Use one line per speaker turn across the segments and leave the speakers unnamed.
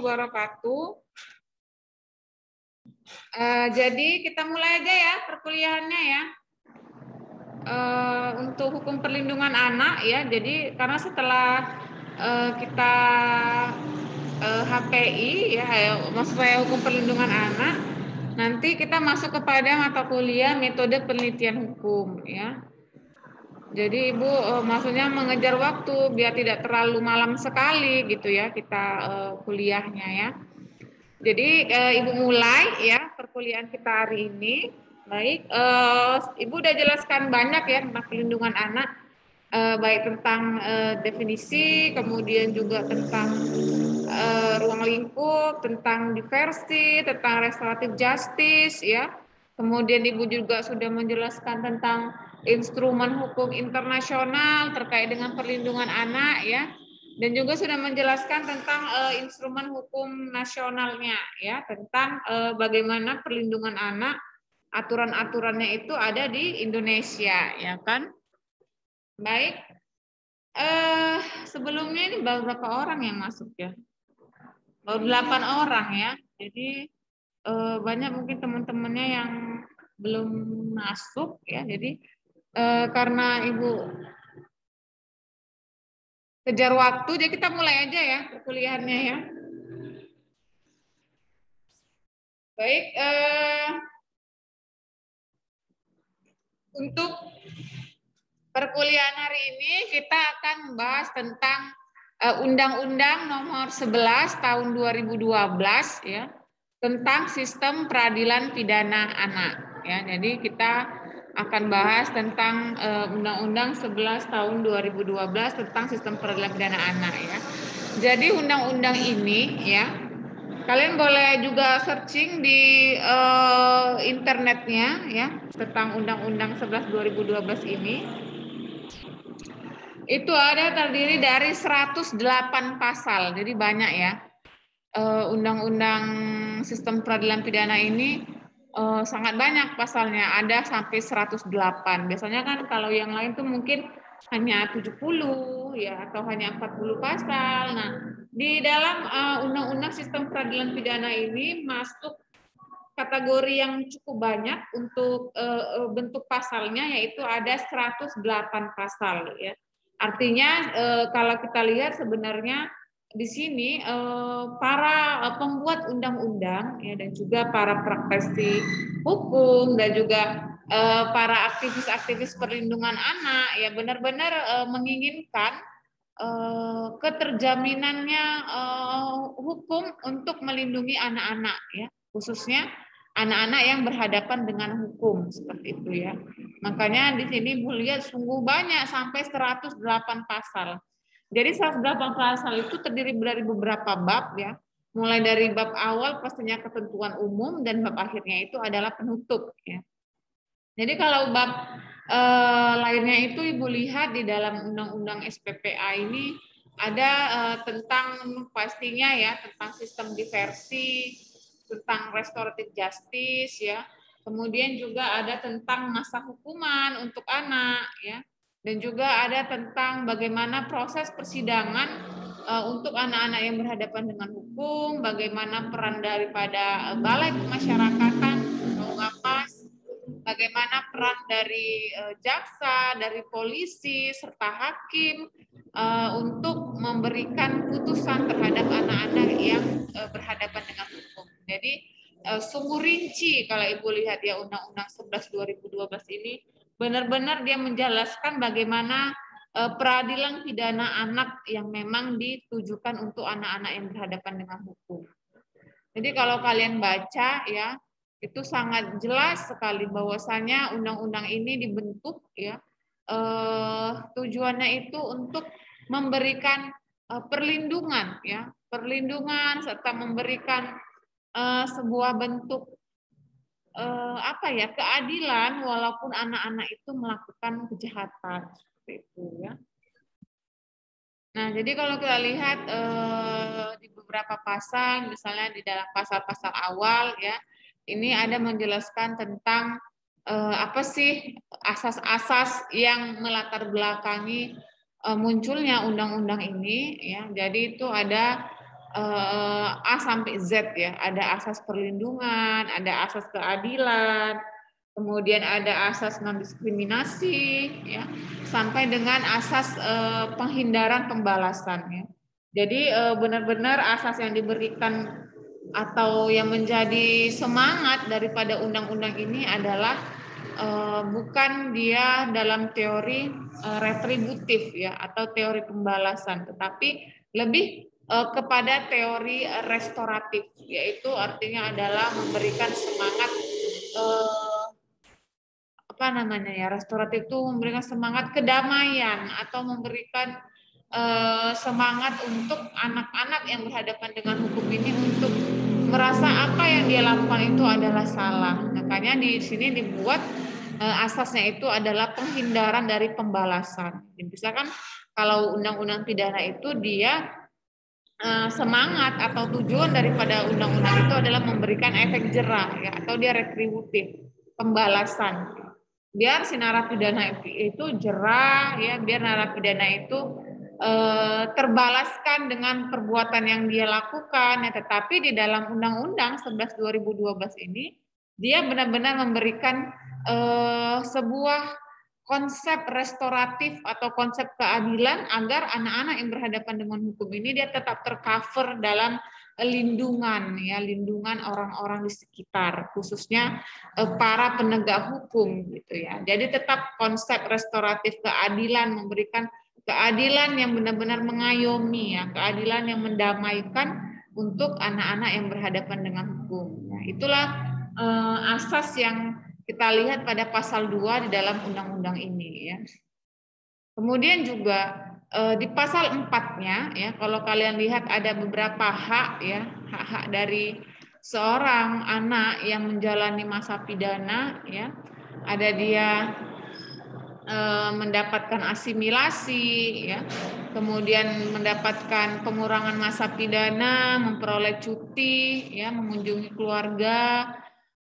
wabarakatuh. Jadi kita mulai aja ya perkuliahannya ya. Untuk hukum perlindungan anak ya. Jadi karena setelah kita HPI ya, maksud saya hukum perlindungan anak, nanti kita masuk kepada mata kuliah metode penelitian hukum ya. Jadi Ibu maksudnya mengejar waktu biar tidak terlalu malam sekali gitu ya kita kuliahnya ya. Jadi Ibu mulai ya perkuliahan kita hari ini. Baik, Ibu udah jelaskan banyak ya tentang perlindungan anak, baik tentang definisi, kemudian juga tentang ruang lingkup, tentang diversi, tentang restoratif justice ya. Kemudian Ibu juga sudah menjelaskan tentang instrumen hukum internasional terkait dengan perlindungan anak ya. Dan juga sudah menjelaskan tentang instrumen hukum nasionalnya ya, tentang bagaimana perlindungan anak, aturan-aturannya itu ada di Indonesia ya kan. Baik. Sebelumnya ini baru berapa orang yang masuk ya? Baru 8 orang ya. Jadi banyak mungkin teman-temannya yang belum masuk ya. Jadi karena Ibu kejar waktu, jadi kita mulai aja ya perkuliahannya ya. Baik, untuk perkuliahan hari ini kita akan membahas tentang Undang-Undang Nomor 11 Tahun 2012 ya, tentang sistem peradilan pidana anak ya. Jadi kita akan bahas tentang Undang-Undang 11 Tahun 2012 tentang sistem peradilan pidana anak ya. Jadi undang-undang ini ya, kalian boleh juga searching di internetnya ya tentang Undang-Undang 11 2012 ini. Itu ada terdiri dari 108 pasal, jadi banyak ya. Undang-undang sistem peradilan pidana ini sangat banyak pasalnya, ada sampai 108. Biasanya kan kalau yang lain tuh mungkin hanya 70 ya atau hanya 40 pasal. Nah, di dalam undang-undang sistem peradilan pidana ini masuk kategori yang cukup banyak untuk bentuk pasalnya, yaitu ada 108 pasal ya. Artinya kalau kita lihat sebenarnya di sini para pembuat undang-undang ya dan juga para praktisi hukum dan juga para aktivis-aktivis perlindungan anak ya benar-benar menginginkan keterjaminannya hukum untuk melindungi anak-anak ya, khususnya anak-anak yang berhadapan dengan hukum seperti itu ya. Makanya di sini Bu lihat sungguh banyak sampai 108 pasal. Jadi 108 pasal itu terdiri dari beberapa bab ya. Mulai dari bab awal pastinya ketentuan umum dan bab akhirnya itu adalah penutup ya. Jadi kalau bab lainnya itu Ibu lihat di dalam Undang-Undang SPPA ini ada tentang pastinya ya tentang sistem diversi, tentang restoratif justice ya. Kemudian juga ada tentang masa hukuman untuk anak ya. Dan juga ada tentang bagaimana proses persidangan untuk anak-anak yang berhadapan dengan hukum, bagaimana peran daripada balai pemasyarakatan atau Lapas, bagaimana peran dari jaksa, dari polisi, serta hakim untuk memberikan putusan terhadap anak-anak yang berhadapan dengan hukum. Jadi sungguh rinci kalau Ibu lihat ya Undang-Undang 11 2012 ini benar-benar dia menjelaskan bagaimana peradilan pidana anak yang memang ditujukan untuk anak-anak yang berhadapan dengan hukum. Jadi kalau kalian baca ya itu sangat jelas sekali bahwasanya undang-undang ini dibentuk ya tujuannya itu untuk memberikan perlindungan ya, perlindungan serta memberikan sebuah bentuk apa ya, keadilan walaupun anak-anak itu melakukan kejahatan seperti itu ya. Nah, jadi kalau kita lihat di beberapa pasal, misalnya di dalam pasal-pasal awal ya, ini ada menjelaskan tentang apa sih asas-asas yang melatar belakangi munculnya undang-undang ini ya. Jadi itu ada A sampai Z ya. Ada asas perlindungan, ada asas keadilan, kemudian ada asas non diskriminasi, ya, sampai dengan asas penghindaran pembalasan. Ya. Jadi benar-benar asas yang diberikan atau yang menjadi semangat daripada undang-undang ini adalah bukan dia dalam teori retributif ya atau teori pembalasan, tetapi lebih kepada teori restoratif, yaitu artinya adalah memberikan semangat apa namanya ya, restoratif itu memberikan semangat kedamaian atau memberikan semangat untuk anak-anak yang berhadapan dengan hukum ini untuk merasa apa yang dia lakukan itu adalah salah. Makanya di sini dibuat asasnya itu adalah penghindaran dari pembalasan. Misalkan kalau undang-undang pidana itu dia semangat atau tujuan daripada undang-undang itu adalah memberikan efek jera ya, atau dia retributif, pembalasan. Biar si narapidana itu jera ya, biar narapidana itu terbalaskan dengan perbuatan yang dia lakukan ya, tetapi di dalam Undang-Undang 11 2012 ini dia benar-benar memberikan sebuah konsep restoratif atau konsep keadilan agar anak-anak yang berhadapan dengan hukum ini dia tetap tercover dalam lindungan ya, lindungan orang-orang di sekitar, khususnya para penegak hukum gitu ya. Jadi tetap konsep restoratif keadilan, memberikan keadilan yang benar-benar mengayomi ya, keadilan yang mendamaikan untuk anak-anak yang berhadapan dengan hukum. Nah, itulah asas yang kita lihat pada pasal 2 di dalam undang-undang ini ya. Kemudian juga di pasal 4-nya ya, kalau kalian lihat ada beberapa hak ya, hak-hak dari seorang anak yang menjalani masa pidana ya. Ada dia mendapatkan asimilasi ya. Kemudian mendapatkan pengurangan masa pidana, memperoleh cuti ya, mengunjungi keluarga,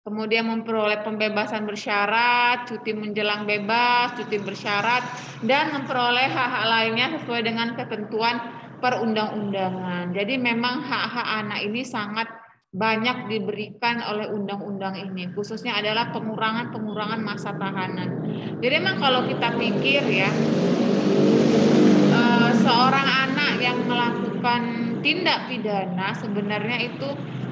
kemudian memperoleh pembebasan bersyarat, cuti menjelang bebas, cuti bersyarat, dan memperoleh hak-hak lainnya sesuai dengan ketentuan perundang-undangan. Jadi memang hak-hak anak ini sangat banyak diberikan oleh undang-undang ini, khususnya adalah pengurangan masa tahanan. Jadi memang kalau kita pikir ya, seorang anak yang melakukan tindak pidana sebenarnya itu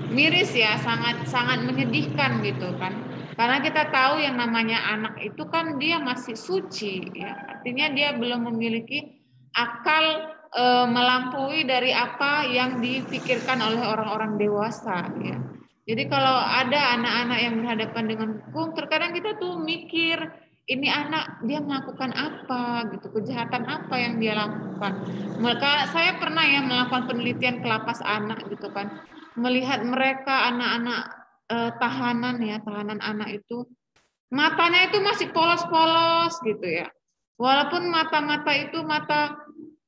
miris ya, sangat menyedihkan gitu kan. Karena kita tahu yang namanya anak itu kan dia masih suci ya. Artinya dia belum memiliki akal melampaui dari apa yang dipikirkan oleh orang-orang dewasa ya. Jadi kalau ada anak-anak yang berhadapan dengan hukum, terkadang kita tuh mikir ini anak dia melakukan apa gitu, kejahatan apa yang dia lakukan. Maka saya pernah ya melakukan penelitian ke lapas anak gitu kan, melihat mereka anak-anak tahanan ya, tahanan anak itu matanya itu masih polos-polos gitu ya. Walaupun mata-mata itu mata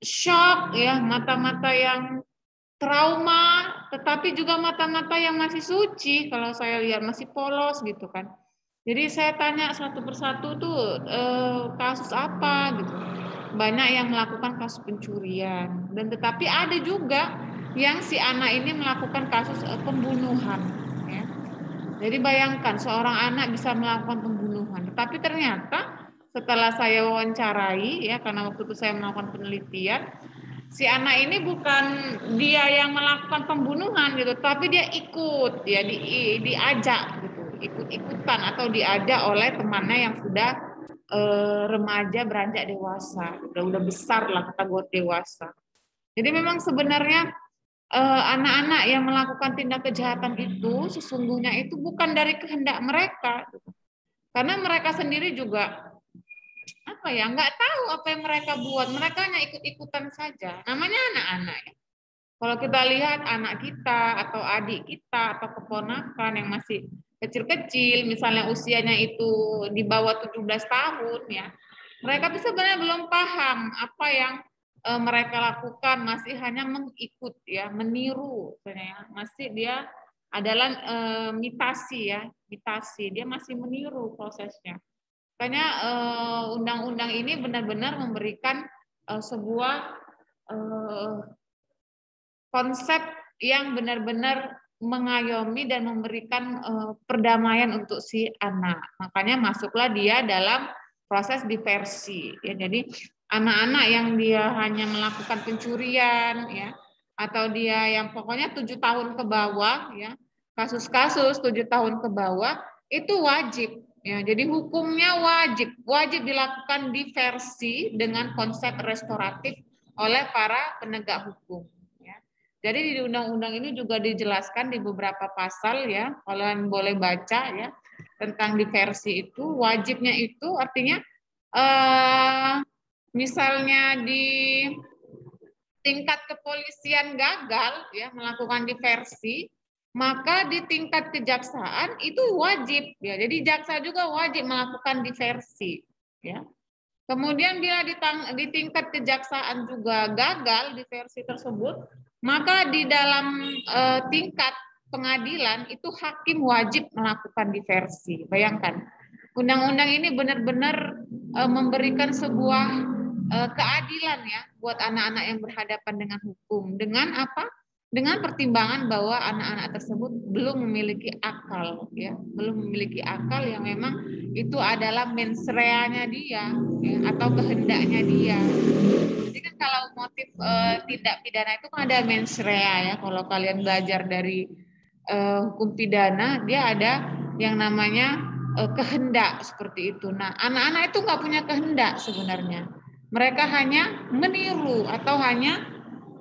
shock ya, mata-mata yang trauma, tetapi juga mata-mata yang masih suci kalau saya lihat masih polos gitu kan. Jadi saya tanya satu persatu tuh kasus apa gitu. Banyak yang melakukan kasus pencurian dan tetapi ada juga yang si anak ini melakukan kasus pembunuhan. Ya. Jadi bayangkan seorang anak bisa melakukan pembunuhan, tetapi ternyata setelah saya wawancarai ya karena waktu itu saya melakukan penelitian, si anak ini bukan dia yang melakukan pembunuhan gitu, tapi dia ikut, dia diajak gitu, ikut-ikutan atau diajak oleh temannya yang sudah remaja beranjak dewasa, udah besar lah kategori dewasa. Jadi memang sebenarnya anak-anak yang melakukan tindak kejahatan itu sesungguhnya itu bukan dari kehendak mereka, gitu. Karena mereka sendiri juga apa ya nggak tahu apa yang mereka buat, mereka hanya ikut-ikutan saja. Namanya anak-anak ya. Kalau kita lihat anak kita atau adik kita atau keponakan yang masih kecil-kecil, misalnya usianya itu di bawah 17 tahun ya, mereka tuh sebenarnya belum paham apa yang mereka lakukan, masih hanya mengikut ya, meniru sebenarnya. Masih dia adalah mitasi ya, mitasi. Dia masih meniru prosesnya. Makanya undang-undang ini benar-benar memberikan sebuah konsep yang benar-benar mengayomi dan memberikan perdamaian untuk si anak. Makanya masuklah dia dalam proses diversi. Ya, jadi anak-anak yang dia hanya melakukan pencurian, ya, atau dia yang pokoknya 7 tahun ke bawah, ya, kasus-kasus 7 tahun ke bawah itu wajib. Ya, jadi hukumnya wajib dilakukan diversi dengan konsep restoratif oleh para penegak hukum. Ya. Jadi di undang-undang ini juga dijelaskan di beberapa pasal, ya, kalian boleh baca, ya, tentang diversi itu. Wajibnya itu artinya misalnya di tingkat kepolisian gagal, ya, melakukan diversi, maka di tingkat kejaksaan itu wajib, ya. Jadi jaksa juga wajib melakukan diversi, ya. Kemudian bila di tingkat kejaksaan juga gagal diversi tersebut, maka di dalam tingkat pengadilan itu hakim wajib melakukan diversi. Bayangkan, undang-undang ini benar-benar memberikan sebuah keadilan, ya, buat anak-anak yang berhadapan dengan hukum. Dengan apa? Dengan pertimbangan bahwa anak-anak tersebut belum memiliki akal, ya, belum memiliki akal yang memang itu adalah mens rea-nya dia, ya, atau kehendaknya dia. Jadi kan kalau motif tindak pidana itu kan ada mens rea, ya. Kalau kalian belajar dari hukum pidana, dia ada yang namanya kehendak seperti itu. Nah, anak-anak itu nggak punya kehendak sebenarnya. Mereka hanya meniru atau hanya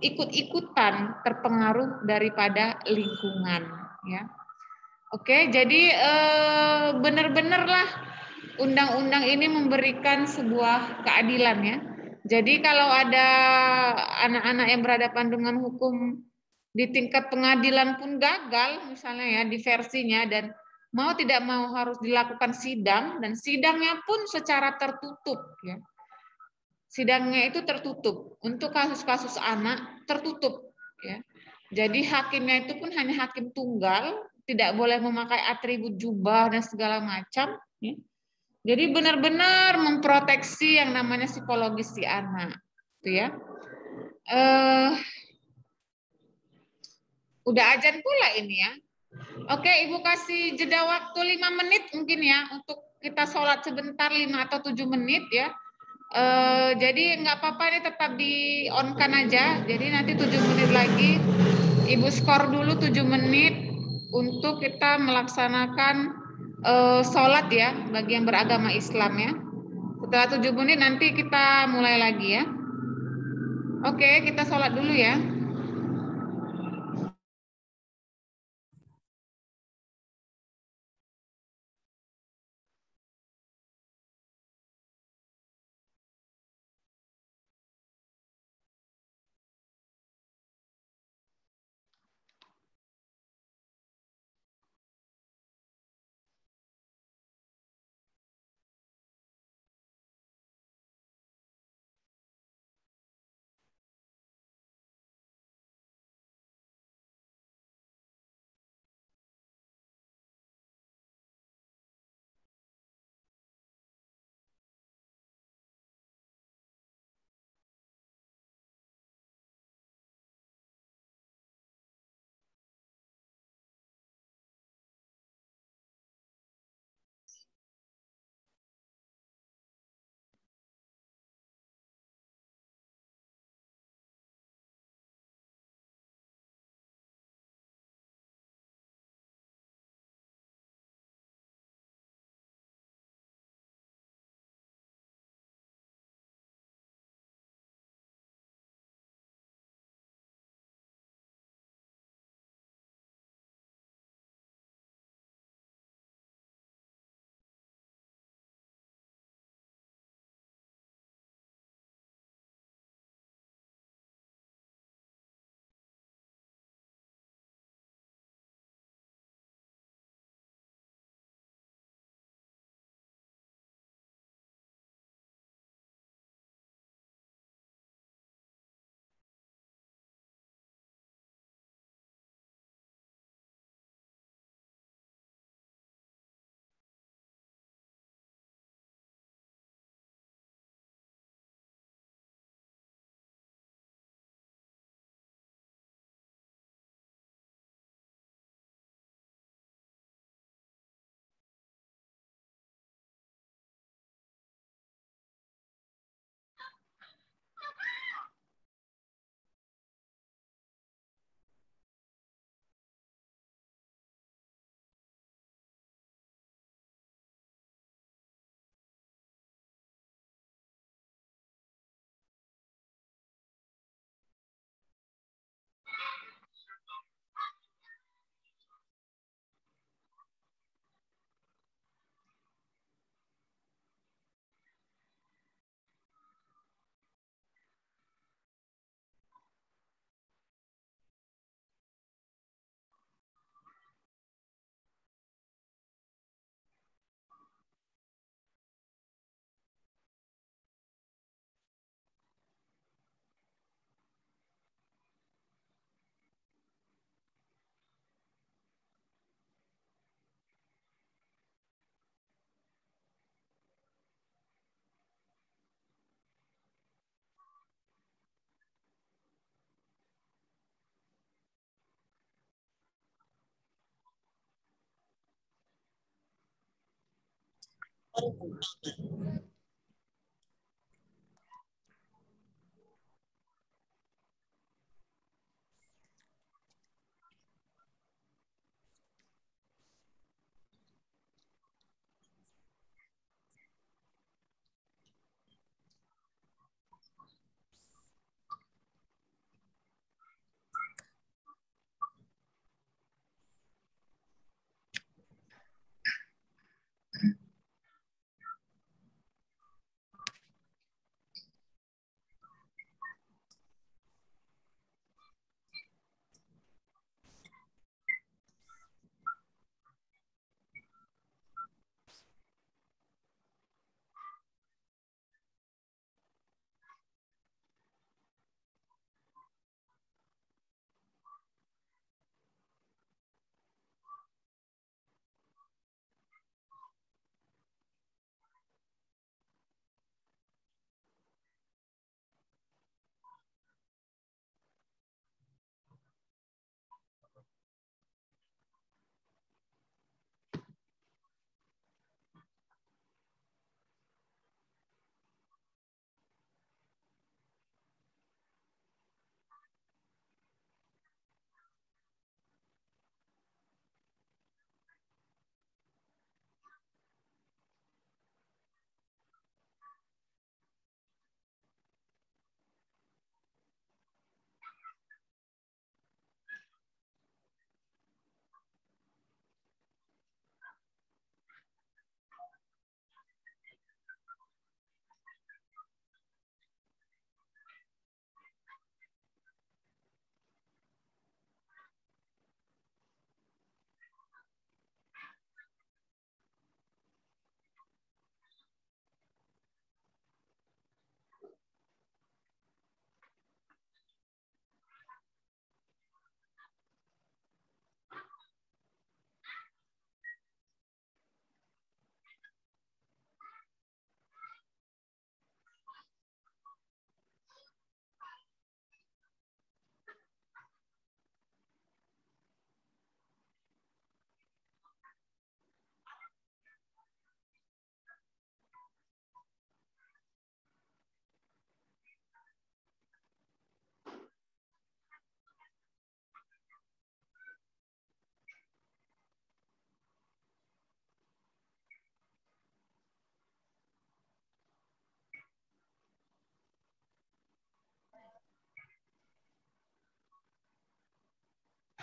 ikut-ikutan terpengaruh daripada lingkungan, ya. Oke, jadi benar-benarlah undang-undang ini memberikan sebuah keadilan, ya. Jadi kalau ada anak-anak yang berhadapan dengan hukum di tingkat pengadilan pun gagal, misalnya, ya, diversinya, dan mau tidak mau harus dilakukan sidang, dan sidangnya pun secara tertutup, ya. Sidangnya itu tertutup untuk kasus-kasus anak, tertutup, ya. Jadi hakimnya itu pun hanya hakim tunggal, tidak boleh memakai atribut jubah dan segala macam, ya. Jadi benar-benar memproteksi yang namanya psikologis si anak, gitu, ya. Udah ajan pula ini, ya. Oke, Ibu kasih jeda waktu 5 menit mungkin, ya, untuk kita sholat sebentar 5 atau 7 menit, ya. Jadi nggak apa-apa, ini tetap di on kan aja. Jadi nanti 7 menit lagi Ibu skor dulu 7 menit untuk kita melaksanakan sholat, ya, bagi yang beragama Islam, ya. Setelah 7 menit nanti kita mulai lagi, ya. Oke, kita sholat dulu, ya.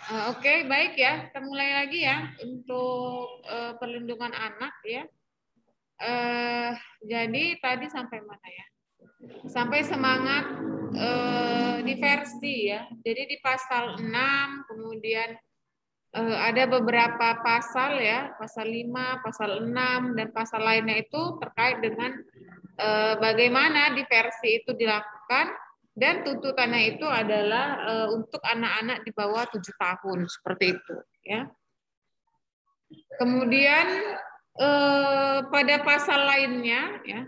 Oke, baik ya. Kita mulai lagi ya untuk perlindungan anak ya. Jadi tadi sampai mana ya? Sampai semangat diversi ya. Jadi di pasal 6 kemudian ada beberapa pasal ya, pasal 5, pasal 6 dan pasal lainnya itu terkait dengan bagaimana diversi itu dilakukan dan tuntutannya itu adalah untuk anak-anak di bawah 7 tahun seperti itu ya. Kemudian pada pasal lainnya ya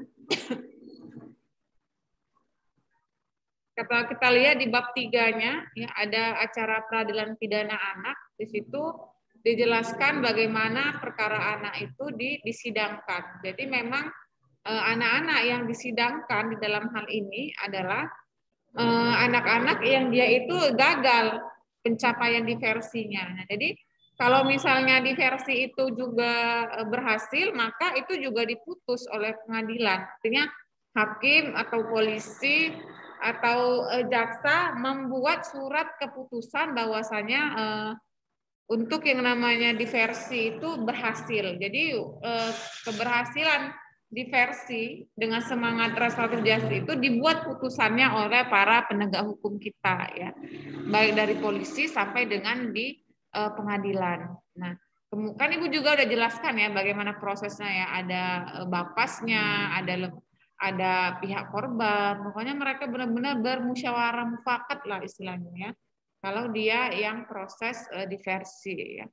kita lihat di bab 3-nya ya ada acara peradilan pidana anak. Di situ dijelaskan bagaimana perkara anak itu disidangkan. Jadi memang anak-anak yang disidangkan di dalam hal ini adalah anak-anak yang dia itu gagal pencapaian diversinya. Nah, jadi kalau misalnya diversi itu juga berhasil, maka itu juga diputus oleh pengadilan. Artinya hakim atau polisi atau jaksa membuat surat keputusan bahwasanya untuk yang namanya diversi itu berhasil. Jadi keberhasilan diversi dengan semangat restoratif justice itu dibuat putusannya oleh para penegak hukum kita ya, baik dari polisi sampai dengan di pengadilan. Nah, kan Ibu juga udah jelaskan ya bagaimana prosesnya ya, ada bapasnya, ada pihak korban, pokoknya mereka benar-benar bermusyawarah mufakat lah istilahnya ya. Kalau dia yang proses diversi ya.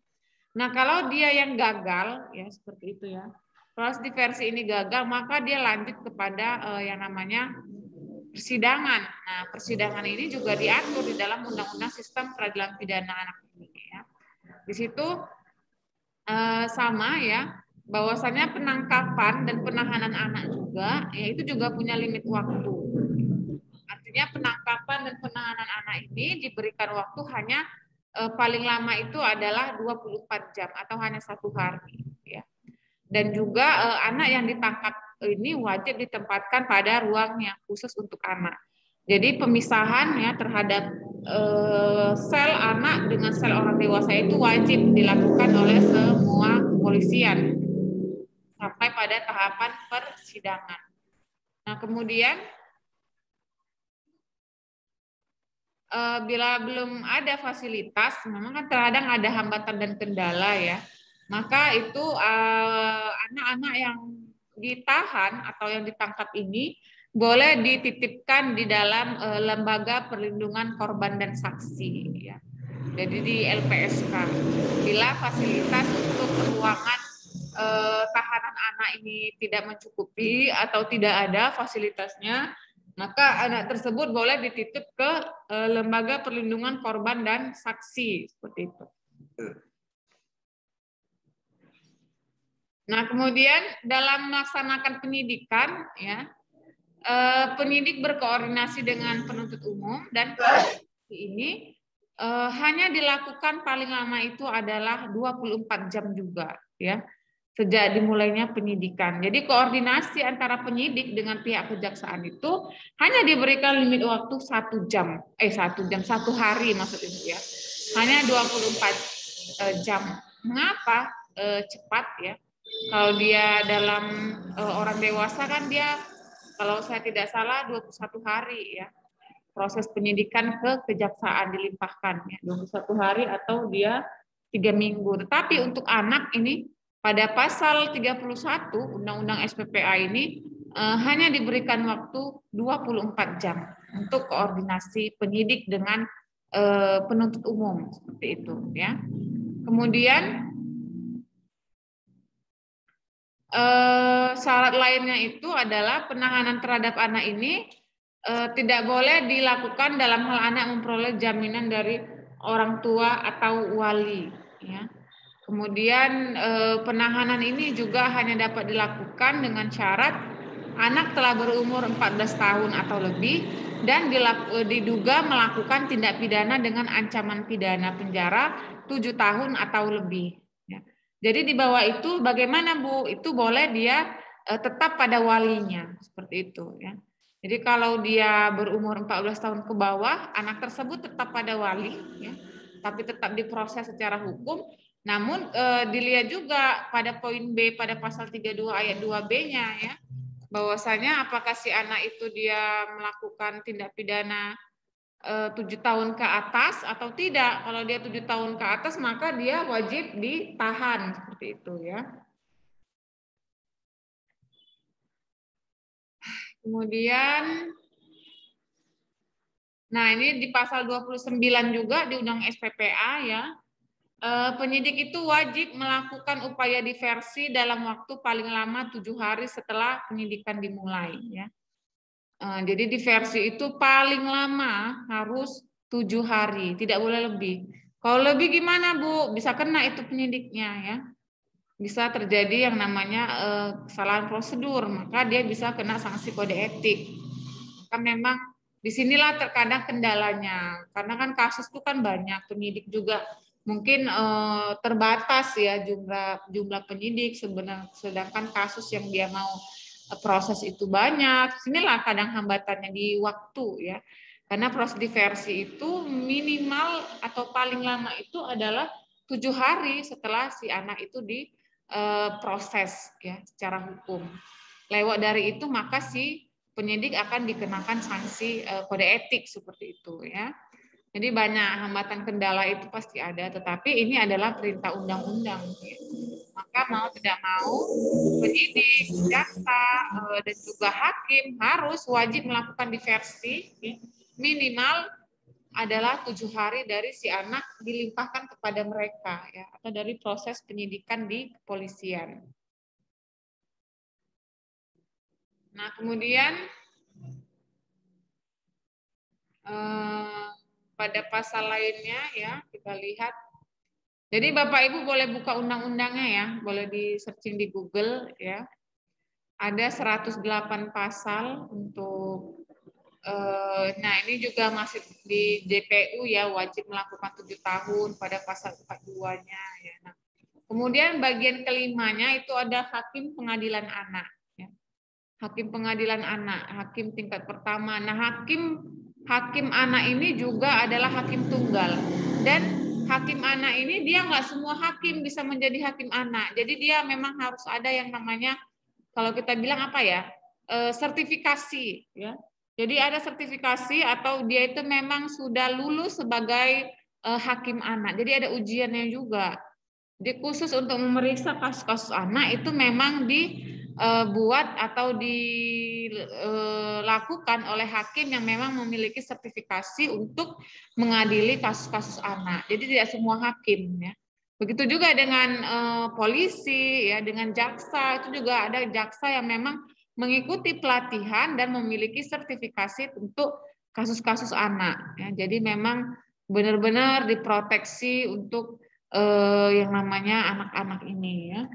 Nah, kalau dia yang gagal ya seperti itu ya. Proses diversi ini gagal, maka dia lanjut kepada yang namanya persidangan. Nah, persidangan ini juga diatur di dalam Undang-Undang Sistem Peradilan Pidana Anak ini ya. Di situ sama ya. bahwasanya penangkapan dan penahanan anak juga, ya itu juga punya limit waktu. Artinya penangkapan dan penahanan anak ini diberikan waktu hanya paling lama itu adalah 24 jam atau hanya 1 hari. Ya. Dan juga anak yang ditangkap ini wajib ditempatkan pada ruang yang khusus untuk anak. Jadi pemisahan ya terhadap sel anak dengan sel orang dewasa itu wajib dilakukan oleh semua kepolisian sampai pada tahapan persidangan. Nah, kemudian bila belum ada fasilitas, memang kan terkadang ada hambatan dan kendala ya. Maka itu anak-anak yang ditahan atau yang ditangkap ini boleh dititipkan di dalam lembaga perlindungan korban dan saksi ya. Jadi di LPSK. Bila fasilitas untuk ruangan tahanan anak ini tidak mencukupi atau tidak ada fasilitasnya, maka anak tersebut boleh dititip ke lembaga perlindungan korban dan saksi seperti itu. Nah, kemudian dalam melaksanakan penyidikan, ya, penyidik berkoordinasi dengan penuntut umum dan ini hanya dilakukan paling lama itu adalah 24 jam juga, ya, sejak dimulainya penyidikan. Jadi koordinasi antara penyidik dengan pihak kejaksaan itu hanya diberikan limit waktu 1 jam, 1 hari maksud itu ya, hanya 24 jam. Mengapa cepat ya? Kalau dia dalam orang dewasa kan dia, kalau saya tidak salah 21 hari ya, proses penyidikan ke kejaksaan dilimpahkan ya, 21 hari atau dia 3 minggu. Tetapi untuk anak ini pada pasal 31 Undang-Undang SPPA ini hanya diberikan waktu 24 jam untuk koordinasi penyidik dengan penuntut umum seperti itu ya. Kemudian syarat lainnya itu adalah penahanan terhadap anak ini tidak boleh dilakukan dalam hal anak memperoleh jaminan dari orang tua atau wali. Ya. Kemudian penahanan ini juga hanya dapat dilakukan dengan syarat anak telah berumur 14 tahun atau lebih dan diduga melakukan tindak pidana dengan ancaman pidana penjara 7 tahun atau lebih. Ya. Jadi di bawah itu bagaimana Bu? Itu boleh dia tetap pada walinya seperti itu ya. Jadi kalau dia berumur 14 tahun ke bawah, anak tersebut tetap pada wali ya, tapi tetap diproses secara hukum. Namun dilihat juga pada poin B pada pasal 32 ayat 2B-nya ya, bahwasanya apakah si anak itu dia melakukan tindak pidana 7 tahun ke atas atau tidak. Kalau dia 7 tahun ke atas maka dia wajib ditahan seperti itu ya. Kemudian nah ini di pasal 29 juga di Undang SPPA ya. Penyidik itu wajib melakukan upaya diversi dalam waktu paling lama 7 hari setelah penyidikan dimulai ya. Jadi diversi itu paling lama harus 7 hari, tidak boleh lebih. Kalau lebih gimana Bu? Bisa kena itu penyidiknya ya. Bisa terjadi yang namanya kesalahan prosedur, maka dia bisa kena sanksi kode etik. Maka memang disinilah terkadang kendalanya, karena kan kasus itu kan banyak, penyidik juga mungkin terbatas ya jumlah penyidik, sedangkan kasus yang dia mau proses itu banyak. Sinilah kadang hambatannya di waktu ya. Karena proses diversi itu minimal atau paling lama itu adalah 7 hari setelah si anak itu diproses ya secara hukum. Lewat dari itu maka si penyidik akan dikenakan sanksi kode etik seperti itu ya. Jadi banyak hambatan kendala itu pasti ada, tetapi ini adalah perintah undang-undang. Ya. Maka mau tidak mau penyidik, jaksa, dan juga hakim harus wajib melakukan diversi minimal adalah 7 hari dari si anak dilimpahkan kepada mereka ya, atau dari proses penyidikan di kepolisian. Nah kemudian pada pasal lainnya ya kita lihat Jadi Bapak Ibu boleh buka undang-undangnya ya, boleh di searching di Google ya. Ada 108 pasal untuk nah ini juga masih di JPU ya, wajib melakukan 7 tahun pada pasal 42-nya ya. Nah, kemudian bagian kelimanya itu ada hakim pengadilan anak ya. Hakim pengadilan anak, hakim tingkat pertama. Nah, hakim anak ini juga adalah hakim tunggal. Dan hakim anak ini dia nggak semua hakim bisa menjadi hakim anak. Jadi dia memang harus ada yang namanya, kalau kita bilang apa ya, sertifikasi ya. Jadi ada sertifikasi atau dia itu memang sudah lulus sebagai hakim anak. Jadi ada ujiannya juga. Jadi khusus untuk memeriksa kasus-kasus anak itu memang dibuat atau dilakukan oleh hakim yang memang memiliki sertifikasi untuk mengadili kasus-kasus anak. Jadi tidak semua hakim ya. Begitu juga dengan polisi ya, dengan jaksa, itu juga ada jaksa yang memang mengikuti pelatihan dan memiliki sertifikasi untuk kasus-kasus anak ya. Jadi memang benar-benar diproteksi untuk yang namanya anak-anak ini ya.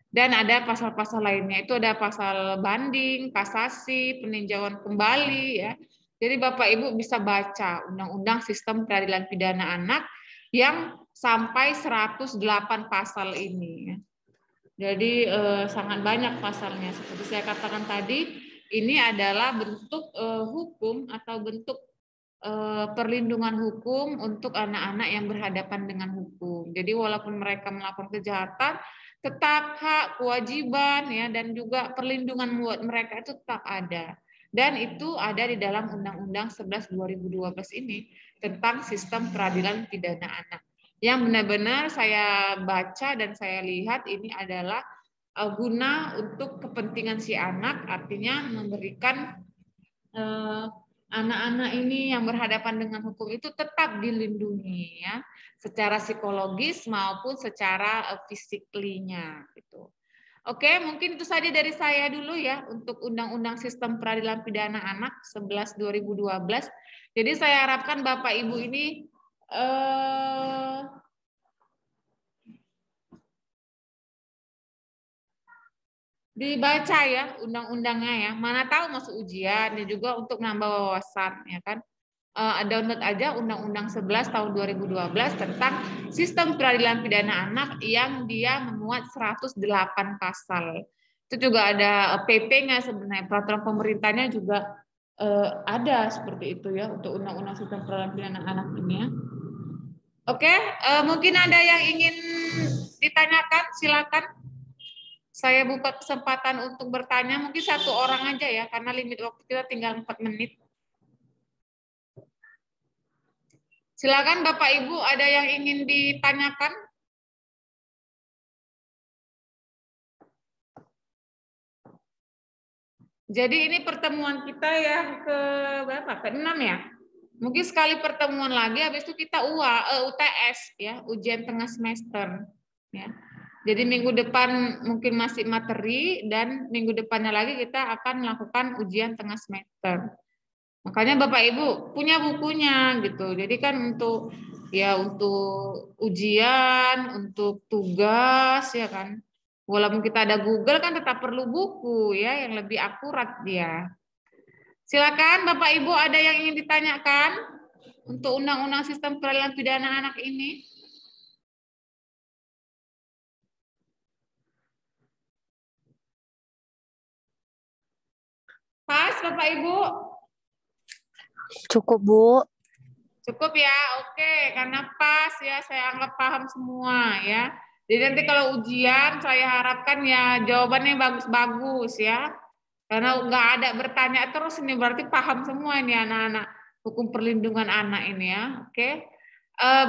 Dan ada pasal-pasal lainnya, itu ada pasal banding, kasasi, peninjauan kembali ya. Jadi Bapak Ibu bisa baca Undang-Undang Sistem Peradilan Pidana Anak yang sampai 108 pasal ini ya. Jadi sangat banyak pasalnya. Seperti saya katakan tadi, ini adalah bentuk hukum atau bentuk perlindungan hukum untuk anak-anak yang berhadapan dengan hukum. Jadi walaupun mereka melakukan kejahatan, tetap hak, kewajiban ya dan juga perlindungan buat mereka itu tetap ada. Dan itu ada di dalam Undang-Undang 11 2012 ini tentang sistem peradilan pidana anak. Yang benar-benar saya baca dan saya lihat ini adalah guna untuk kepentingan si anak, artinya memberikan anak-anak ini yang berhadapan dengan hukum itu tetap dilindungi ya, secara psikologis maupun secara fisiklinya gitu. Oke, mungkin itu saja dari saya dulu ya untuk Undang-Undang Sistem Peradilan Pidana Anak 11 2012. Jadi saya harapkan Bapak Ibu ini dibaca ya undang-undangnya ya. Mana tahu masuk ujian dan juga untuk nambah wawasan ya kan. Download aja Undang-Undang 11 tahun 2012 tentang sistem peradilan pidana anak yang dia memuat 108 pasal. Itu juga ada PP-nya sebenarnya, peraturan pemerintahnya juga ada seperti itu ya untuk Undang-Undang sistem peradilan pidana anak ini ya. Oke, mungkin ada yang ingin ditanyakan, silakan. Saya buka kesempatan untuk bertanya, mungkin satu orang aja ya, karena limit waktu kita tinggal 4 menit. Silakan Bapak Ibu, ada yang ingin ditanyakan? Jadi ini pertemuan kita yang ke berapa? Ke-6 ya? Mungkin sekali pertemuan lagi, habis itu kita UTS ya, ujian tengah semester. Ya. Jadi minggu depan mungkin masih materi dan minggu depannya lagi kita akan melakukan ujian tengah semester. Makanya Bapak Ibu punya bukunya gitu. Jadi kan untuk ujian, untuk tugas ya kan. Walaupun kita ada Google kan tetap perlu buku ya yang lebih akurat dia. Silakan Bapak Ibu ada yang ingin ditanyakan untuk Undang-Undang Sistem Peradilan Pidana Anak ini? Pas Bapak Ibu?
Cukup, Bu.
Cukup ya, oke. Karena pas ya, saya anggap paham semua ya. Jadi nanti kalau ujian, saya harapkan ya jawabannya bagus-bagus ya. Karena nggak ada bertanya terus ini berarti paham semua ini anak-anak hukum perlindungan anak ini ya. Oke.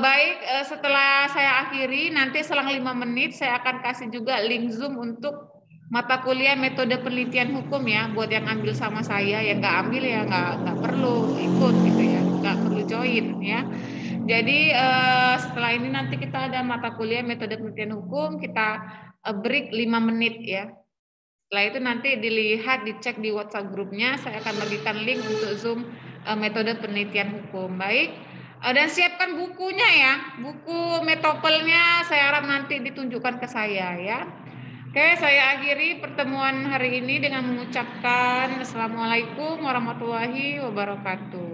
Baik, setelah saya akhiri, nanti selang 5 menit saya akan kasih juga link Zoom untuk mata kuliah metode penelitian hukum ya, buat yang ambil sama saya, yang nggak ambil ya nggak perlu ikut gitu ya, nggak perlu join ya. Jadi setelah ini nanti kita ada mata kuliah metode penelitian hukum, kita break 5 menit ya. Setelah itu nanti dilihat, dicek di WhatsApp grupnya, saya akan bagikan link untuk Zoom metode penelitian hukum. Baik. Dan siapkan bukunya ya, buku metopelnya saya harap nanti ditunjukkan ke saya ya. Oke, saya akhiri pertemuan hari ini dengan mengucapkan Assalamualaikum warahmatullahi wabarakatuh.